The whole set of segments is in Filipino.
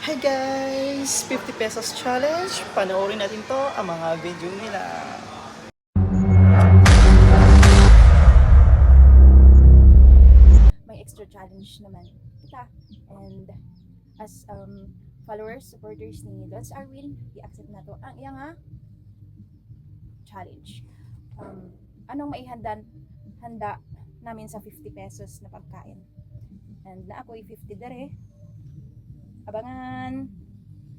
Hi guys! 50 pesos challenge. Panoorin natin to ang mga video nila. May extra challenge naman kita. And as followers, supporters ni Lods Arwin, i-accept na to ang iyang challenge. Anong handa namin sa 50 pesos na pagkain. And na ako'y 50 dere. Abangan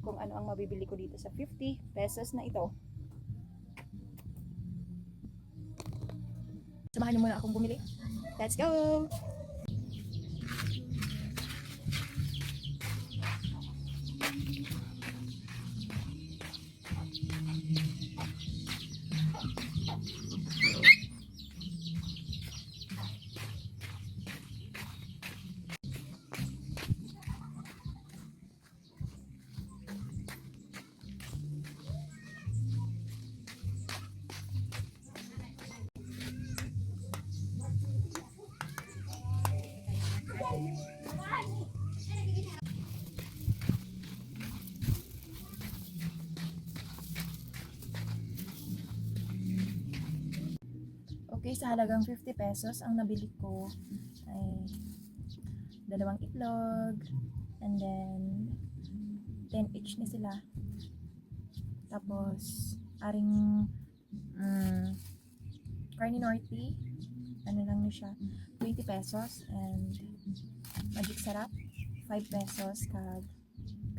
kung ano ang mabibili ko dito sa 50 pesos na ito. Samahan niyo muna akong bumili. Let's go! Okay, sa halagang 50 pesos, ang nabili ko ay dalawang itlog, and then 10 each na sila. Tapos, aring Carne Norte, ano lang na siya, 20 pesos, and Magic Sarap, 5 pesos, kag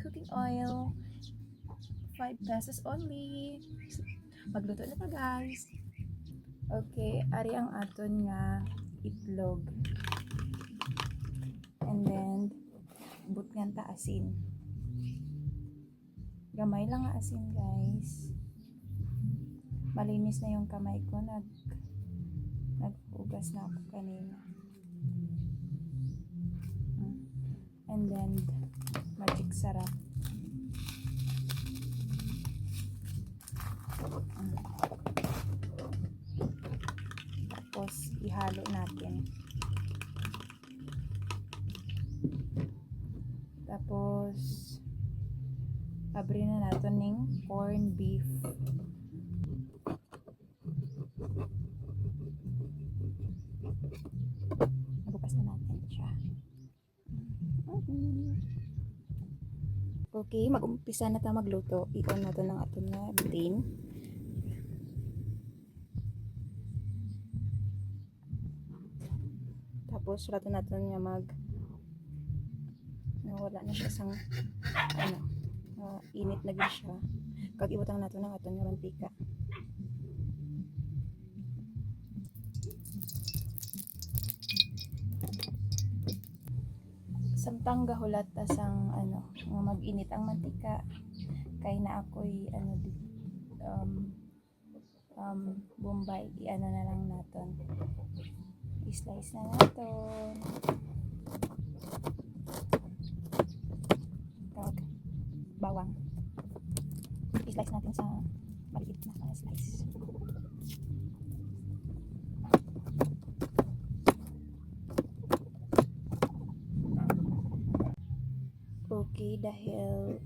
cooking oil, 5 pesos only. Magluto na ta guys. Okay, ari ang aton nga itlog. And then, butngan ta asin. Gamay lang nga asin guys. Malinis na yung kamay ko. Naghugas na ako kanina. And then, Magic Sarap. Tapos, ihalo natin. Tapos, abri na natin ng corn beef. Nabukas na natin siya. Okay, mag-umpisa na tayo magluto. I-on na ito ng aton na butane. Tapos, rato natin nga wala na siya sang init na gid siya. Kag ibutang natin ng aton nga mantika. Samtang gahulat ta sang nga mag-init ang mantika, kay na ako'y Bombay, i-ano na lang natin. I-slice na natin. Kag bawang. I-slice natin sa maliit na slice. Okay, dahil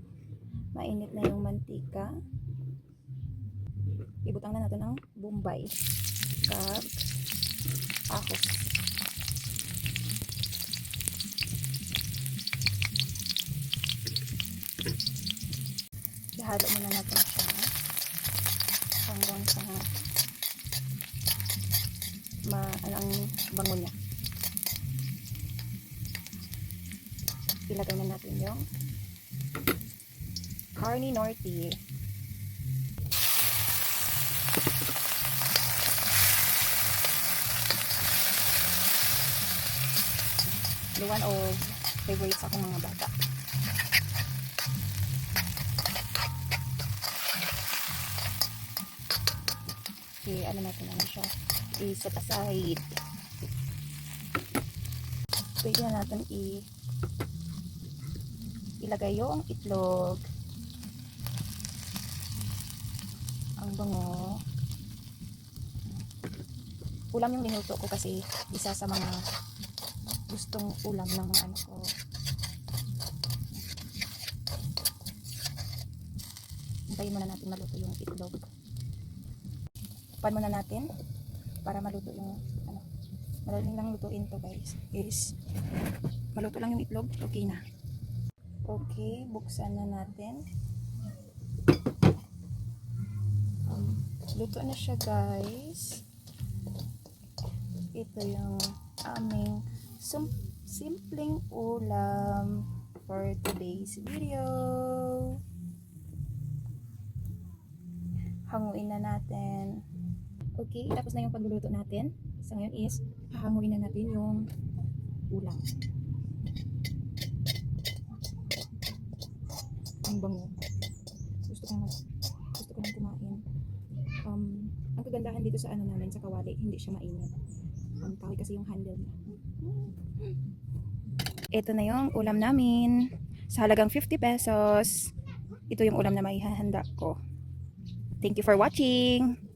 mainit na yung mantika, ibutang na natin ang Bombay kag ahos. Ihalo muna natin siya hanggang sa ang bango niya. Ilagay na natin yung Carne Norte. One of favorites akong mga bata. Okay, ano natin siya? I-set aside. Pwede na natin ilagay yung itlog. Ang bango. Ulam yung linuto ko kasi isa sa mga gustong ulam ng mga anak ko. Hintayin muna natin maluto yung itlog. Pan muna natin para maluto yung ano. Madaling lang lutuin to guys. Is maluto lang yung itlog, okay na. Okay, buksan na natin. Luto na siya guys. Ito yung aming simpleng ulam for today's video. Hanguin na natin. Okay, tapos na yung pagluluto natin. So ngayon is, hahanguin na natin yung ulam. Ang bango. Gusto ko nang kumain. Ang kagandahan dito sa ano namin, sa kawali, hindi siya mainit. Kahoy kasi yung handle niya. Ito na yung ulam namin. Sa halagang 50 pesos. Ito yung ulam na maihahanda ko. Thank you for watching!